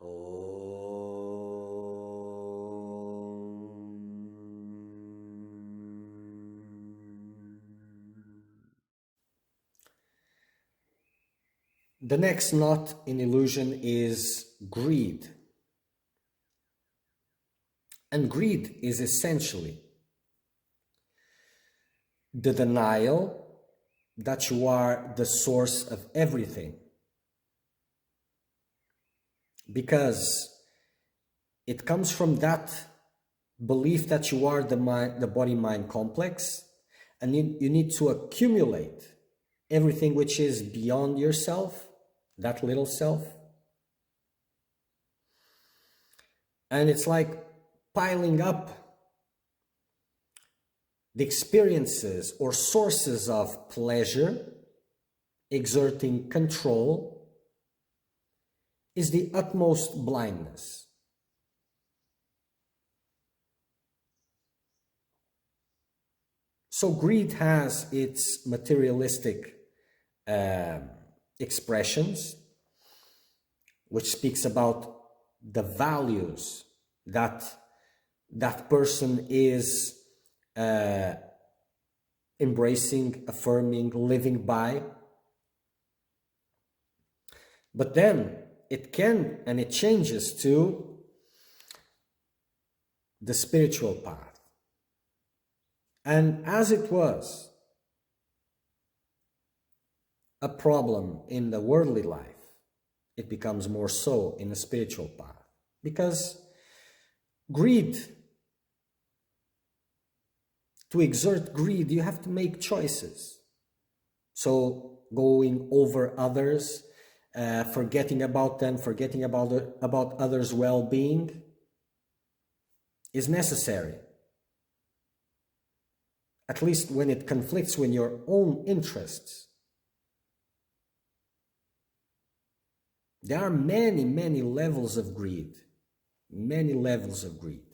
The next knot in illusion is greed. And greed is essentially the denial that you are the source of everything. Because it comes from that belief that you are the body-mind complex, and you need to accumulate everything which is beyond yourself, that little self. And it's like piling up the experiences or sources of pleasure, exerting control, is the utmost blindness. So greed has its materialistic expressions, which speaks about the values that that person is embracing, affirming, living by. But then it can, and it changes to the spiritual path. And as it was a problem in the worldly life, it becomes more so in the spiritual path. Because greed, to exert greed, you have to make choices. So going over others, forgetting about them, forgetting about others' well-being is necessary. At least when it conflicts with your own interests. There are many, many levels of greed. Many levels of greed.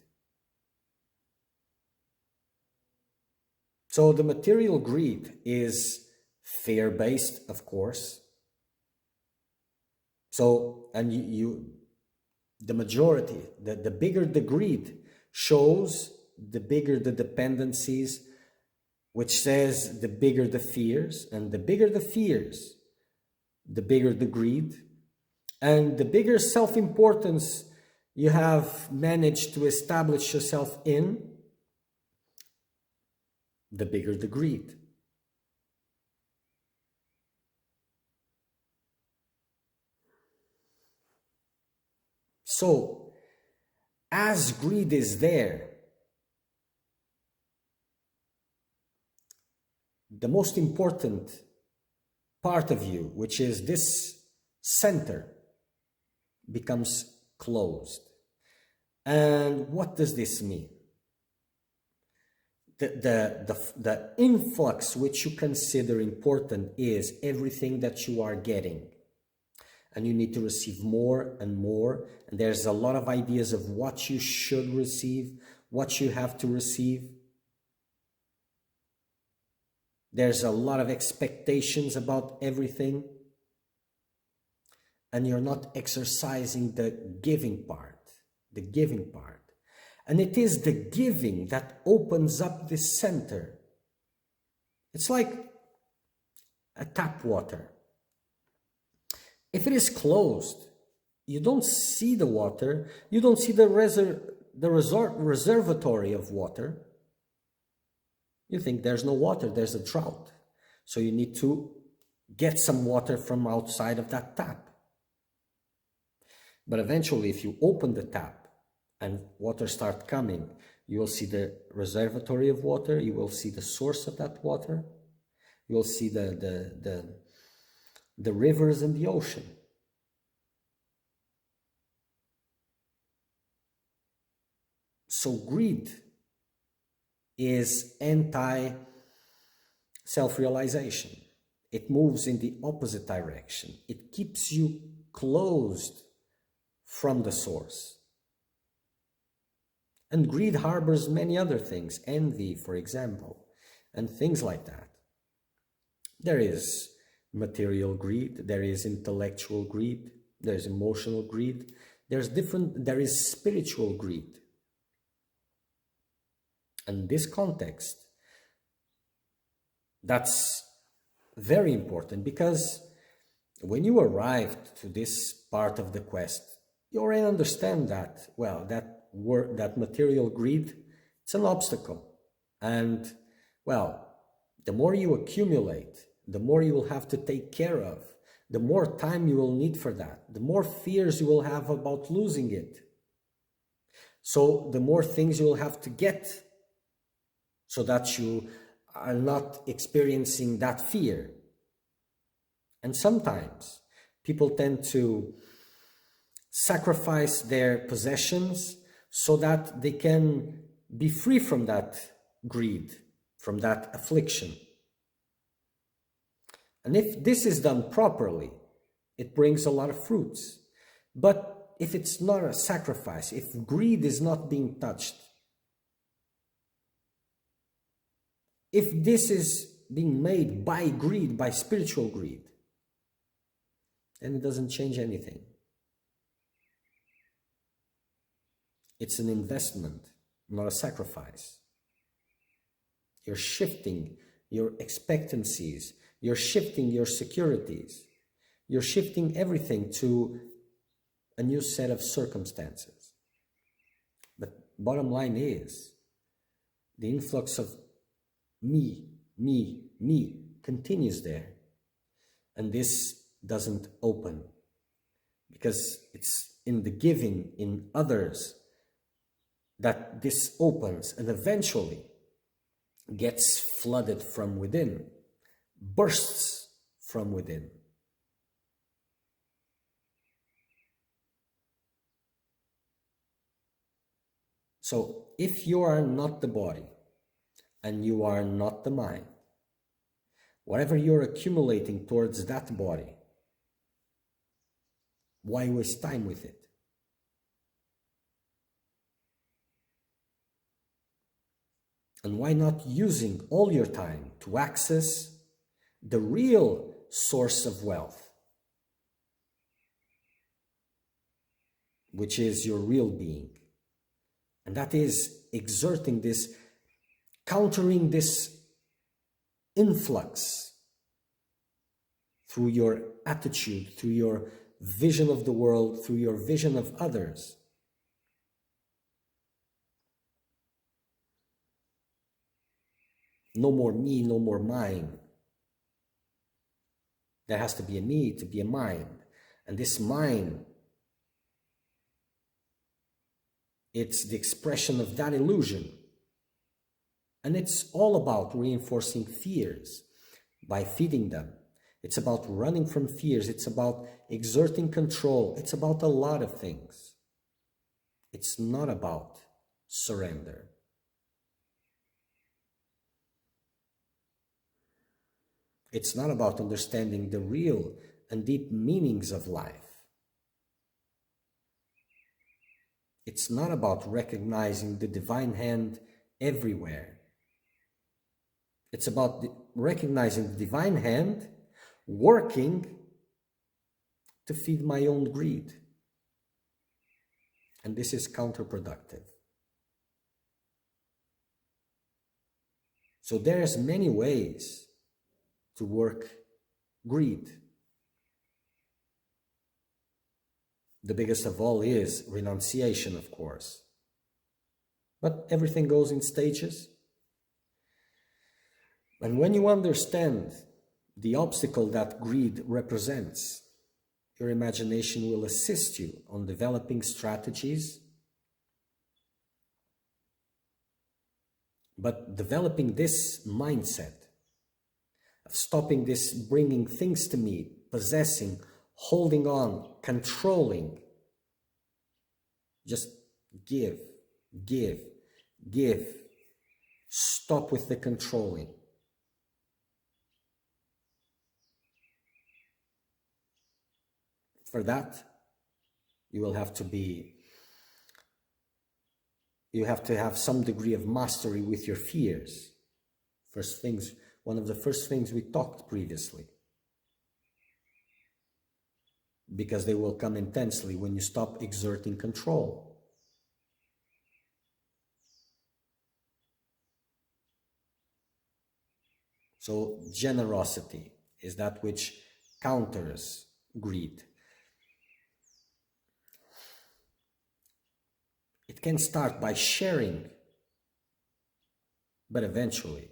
So the material greed is fear-based, of course. So, and the majority, the bigger the greed shows, the bigger the dependencies, which says the bigger the fears, and the bigger the fears, the bigger the greed, and the bigger self-importance you have managed to establish yourself in, the bigger the greed. So, as greed is there, the most important part of you, which is this center, becomes closed. And what does this mean? The influx which you consider important is everything that you are getting. And you need to receive more and more. And there's a lot of ideas of what you should receive, what you have to receive. There's a lot of expectations about everything. And you're not exercising the giving part, the giving part. And it is the giving that opens up this center. It's like a tap water. If it is closed, you don't see the water, you don't see the reservatory of water. You think there's no water, there's a drought. So you need to get some water from outside of that tap. But eventually, if you open the tap and water starts coming, you will see the reservatory of water, you will see the source of that water, you will see the rivers and the ocean. So greed is anti-self-realization. It moves in the opposite direction. It keeps you closed from the source. And greed harbors many other things, envy, for example, and things like that. There is material greed, there is intellectual greed, there's emotional greed, There is spiritual greed. And in this context, that's very important, because when you arrived to this part of the quest, you already understand that, well, that material greed, it's an obstacle. And, well, the more you accumulate, the more you will have to take care of, the more time you will need for that, the more fears you will have about losing it. So the more things you will have to get so that you are not experiencing that fear. And sometimes people tend to sacrifice their possessions so that they can be free from that greed, from that affliction. And if this is done properly, it brings a lot of fruits. But if it's not a sacrifice, if greed is not being touched, if this is being made by greed, by spiritual greed, then it doesn't change anything. It's an investment, not a sacrifice. You're shifting your expectancies, you're shifting your securities, you're shifting everything to a new set of circumstances. But bottom line is, the influx of me continues there. And this doesn't open, because it's in the giving in others that this opens and eventually gets flooded from within, bursts from within. So if you are not the body and you are not the mind, whatever you're accumulating towards that body, why waste time with it? And why not using all your time to access the real source of wealth, which is your real being? And that is exerting this, countering this influx through your attitude, through your vision of the world, through your vision of others. No more me, no more mine. There has to be a me to be a mine. And this mine, it's the expression of that illusion. And it's all about reinforcing fears by feeding them. It's about running from fears. It's about exerting control. It's about a lot of things. It's not about surrender. It's not about understanding the real and deep meanings of life. It's not about recognizing the divine hand everywhere. It's about recognizing the divine hand working to feed my own greed. And this is counterproductive. So there's many ways to work greed. The biggest of all is renunciation, of course. But everything goes in stages. And when you understand the obstacle that greed represents, your imagination will assist you on developing strategies. But developing this mindset of stopping this bringing things to me, possessing, holding on, controlling. Just give, give, give. Stop with the controlling. For that, you have to have some degree of mastery with your fears. One of the first things we talked previously. because they will come intensely when you stop exerting control. So generosity is that which counters greed. It can start by sharing, but eventually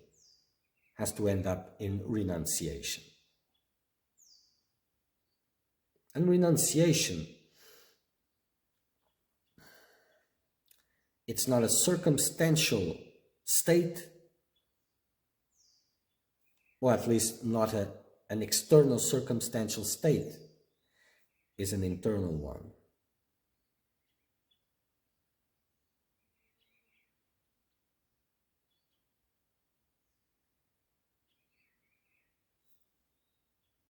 has to end up in renunciation. And renunciation, it's not a circumstantial state, or at least not an external circumstantial state, is an internal one.